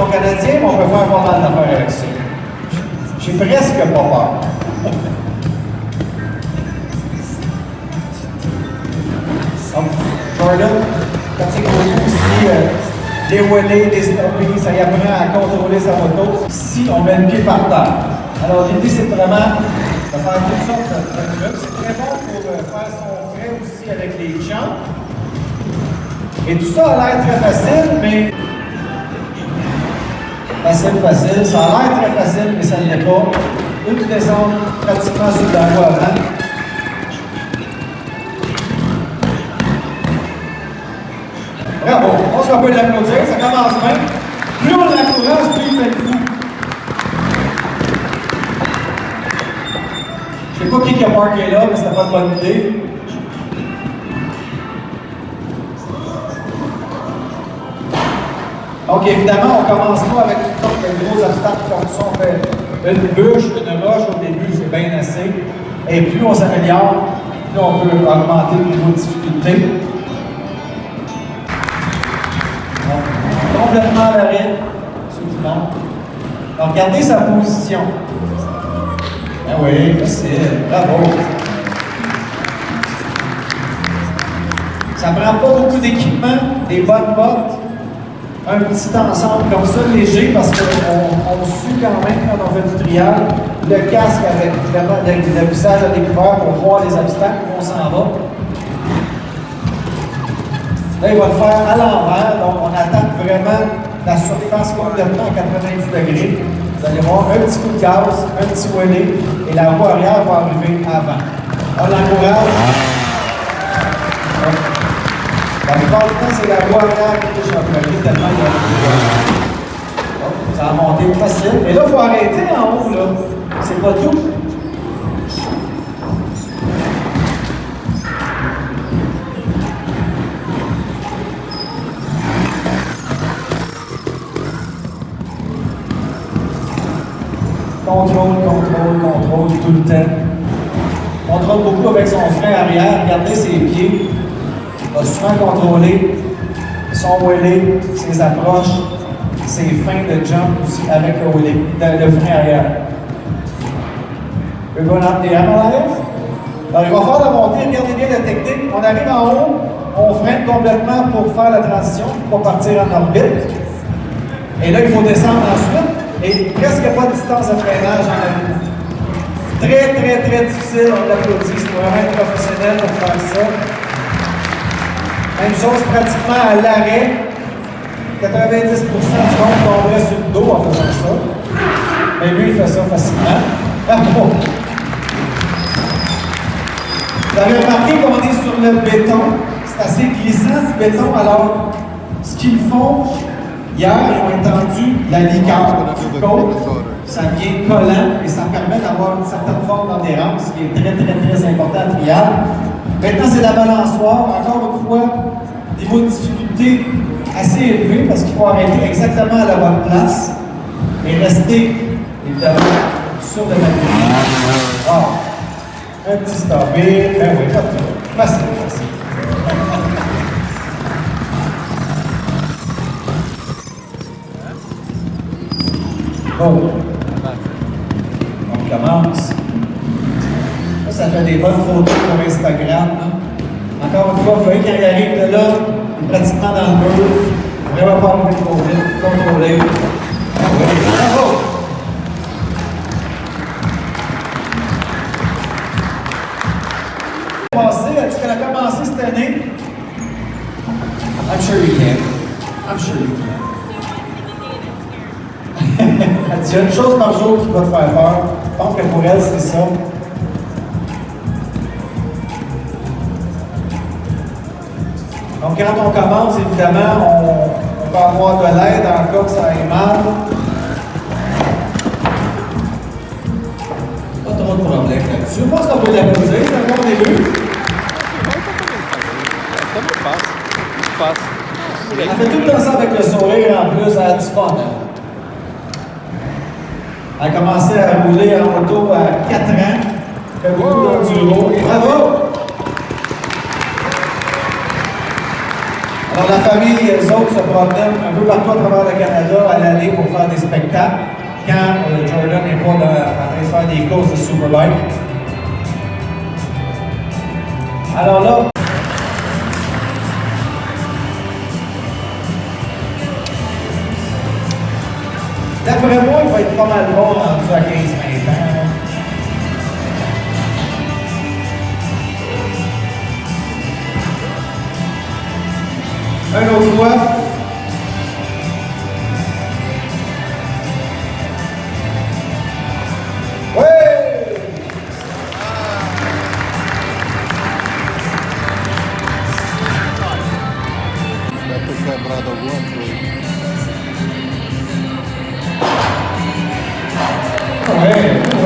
champion canadien, mais on peut faire pas mal d'affaires avec ça. J'ai presque pas peur. Donc, Jordan, quand c'est connu aussi, dévoiler, déstopper, ça y apprend à contrôler sa moto. Si on met le pied par terre. Alors, l'idée, c'est vraiment de faire toutes sortes de trucs. C'est très bon pour faire son frais aussi avec les champs. Et tout ça a l'air très facile, mais... Facile, ça a l'air très facile, mais ça ne l'est pas. Une descente pratiquement sur la voie avant. Bravo, je pense qu'on peut l'applaudir, ça commence bien. Plus on l'encourage, plus il fait le fou. Je ne sais pas qui a parké là, mais c'était pas une bonne idée. Donc évidemment, on ne commence pas avec toutes sortes de gros obstacles comme ça. On fait une bûche, une roche au début, c'est bien assez. Et plus on s'améliore, plus on peut augmenter le niveau de difficulté. Donc, complètement à l'arrêt, ceux qui montent. Donc gardez sa position. Ah oui, facile, bravo. Ça ne prend pas beaucoup d'équipement, des bonnes bottes. Un petit ensemble comme ça, léger, parce qu'on suit quand même quand on fait du trial. Le casque avec vraiment le visage à découvert pour voir les obstacles où on s'en va. Là, il va le faire à l'envers, donc on attaque vraiment la surface complètement à 90 degrés. Vous allez voir un petit coup de gaz, un petit wheelie, et la roue arrière va arriver avant. On l'encourage. La plupart du temps, c'est la roue arrière qui touche en premier, tellement il y a ça a monté facile. Mais là, il faut arrêter en haut, là. C'est pas tout. Contrôle tout le temps. Contrôle beaucoup avec son frein arrière. Regardez ses pieds. Il va souvent contrôler son wheelie, ses approches, ses fins de jump aussi avec le wheelie, le frein arrière. We're going up the analyze. Alors, il va faire la montée. Regardez bien la technique. On arrive en haut, on freine complètement pour faire la transition, pour partir en orbite. Et là, il faut descendre ensuite. Et presque pas de distance de freinage en avant. Très difficile, on l'applaudit. C'est vraiment être professionnel pour faire ça. Même chose pratiquement à l'arrêt. 90% du monde tomberait sur le dos en faisant ça. Mais lui, il fait ça facilement. Bravo! Vous avez remarqué qu'on est sur le béton. C'est assez glissant du béton. Alors, ce qu'ils font, hier, ils ont étendu la liqueur du côte. Ça devient collant et ça permet d'avoir une certaine forme d'adhérence, ce qui est très important à trial. Maintenant, c'est la balançoire. Encore une fois, niveau de difficulté assez élevé parce qu'il faut arrêter exactement à la bonne place et rester, évidemment, sur le même. Un petit stoppé. Ben oui, pas de tout. Facile. Bon. On commence. Ça fait des bonnes photos pour Instagram. Hein? Encore une fois, vous voyez quand il arrive de là, il est pratiquement dans le mur. Vraiment pas envie de contrôler. Bravo! Est-ce qu'elle a commencé cette année? I'm sure you can. Elle dit une chose par jour qui va te faire peur. Je pense que pour elle, c'est ça. Donc, quand on commence, évidemment, on peut avoir de l'aide en cas que ça aille mal. Pas trop de problème là-dessus. Je pense qu'on peut l'applaudir, c'est un bon début. Elle fait tout le temps ça avec le sourire en plus, elle a du fun. Elle a commencé à rouler en auto à 4 ans. Elle fait beaucoup d'enduro. Bravo! Alors la famille, eux autres, se promènent un peu partout à travers le Canada à l'année pour faire des spectacles quand Jordan n'est pas en train de faire des courses de Superbike. Alors là, d'après moi, il va être pas mal bon rendu à 15-20 ans. Un autre fois. Ouais!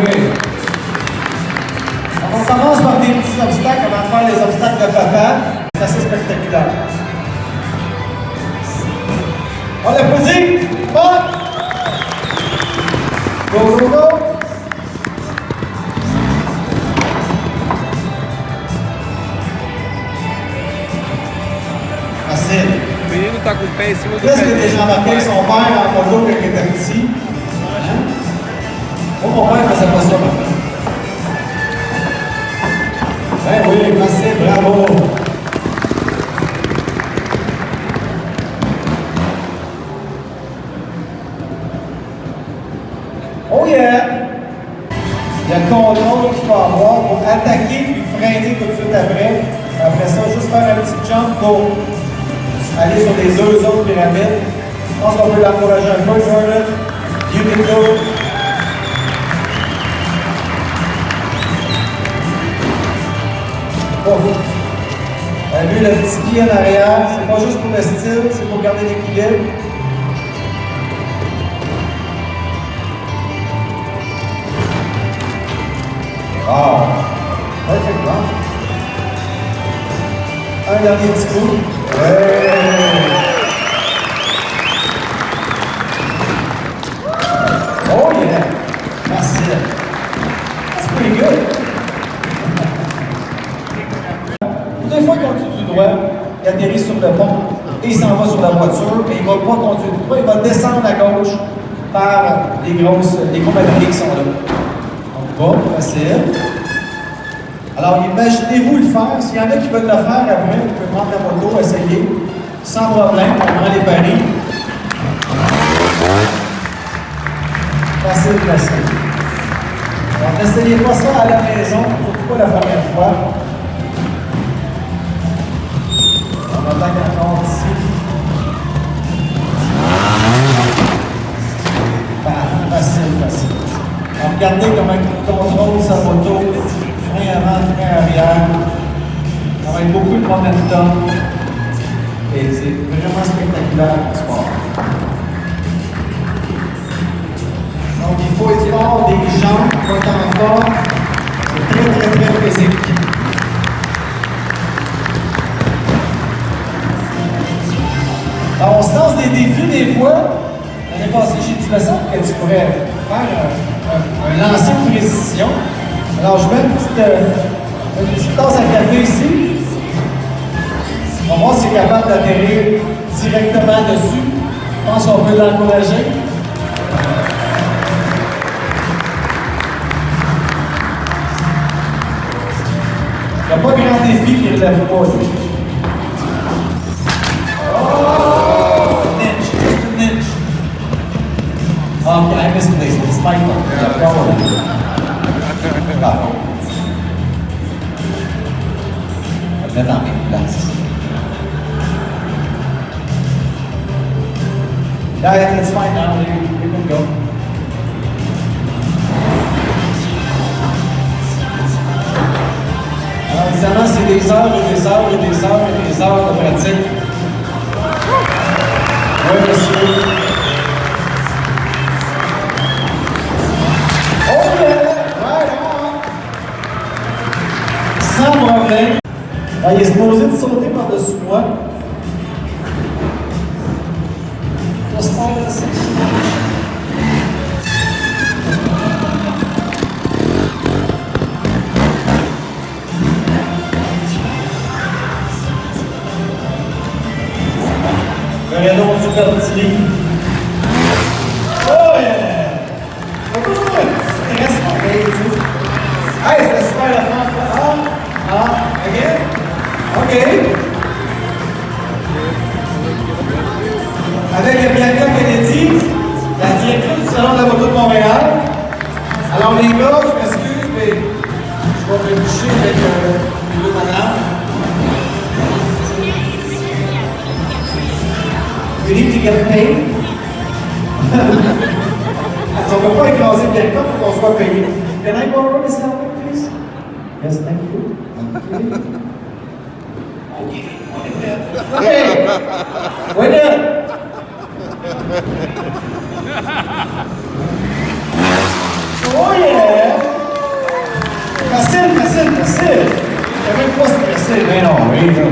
Oui. On commence par des petits obstacles avant de faire les obstacles de papa. C'est assez spectaculaire. On l'applaudit! Bon! Go! Facile. O menino tá com o pé em cima do pé. Qu'est-ce que t'es embarqué son père en moto quand il était petit? Moi, mon père faisait pas ça, maintenant. Ben oui, facile, bravo! Oh yeah! Il y a le contrôle qu'il faut avoir pour attaquer puis freiner tout de suite après. Après ça, juste faire un petit jump pour aller sur les deux autres pyramides. Je pense qu'on peut l'encourager un peu, Jordan. You can do. Oh. Lui, le petit pied en arrière, c'est pas juste pour le style, c'est pour garder l'équilibre. Wow! Perfect run. Un dernier petit coup. Ouais! Oh yeah! Merci. That's pretty good. Des fois, il conduit du droit, il atterrit sur le pont et il s'en va sur la voiture, mais il ne va pas conduire du droit, il va descendre à gauche par les gros batteries qui sont là. Donc, bas, facile. Alors, imaginez-vous le faire. S'il y en a qui veulent le faire après, vous pouvez prendre la moto, essayer, sans problème, on prend les paris. Facile. Donc, n'essayez pas ça à la maison, surtout pas la première fois. On attaque encore ici. Facile. Alors, regardez comment il contrôle sa moto. Frein avant, frein arrière. Ça va être beaucoup de momentum. Et c'est vraiment spectaculaire le sport. Donc, il faut être fort des jambes, il faut être en forme. C'est très physique. Alors, on se lance des défis des fois. L'année passée, j'ai dit ça que tu pourrais faire un lancer de précision. Alors, je mets une petite tasse à café ici. On va voir s'il est capable d'atterrir directement dessus. Je pense qu'on peut l'encourager. Il n'y a pas grand défi qui ne relève pas, lui. Okay, I misplaced it. It's my fault. Yeah, probably. Je vais mettre en mes places. Yeah, it's fine now. You can go. Alors, évidemment, c'est des heures de pratique. Oui, monsieur. Sans problème. Il est supposé de sauter par-dessus moi. raison du petit livre. Oh yeah! Pas toujours un petit stress en fait, tu sais. Hey, c'était super la fin. Again? OK. Avec Bianca Kennedy, la directrice du Salon de la moto de Montréal. Alors les gars, je m'excuse, mais je vais me coucher avec les deux madames. We need to get paid. On ne peut pas écraser Bianca pour qu'on soit payé. Can I borrow this helmet, please? Yes, thank you. Okay, okay. We're done. Oh yeah! Facile. J'avais même pas stressé, mais non, oui, non.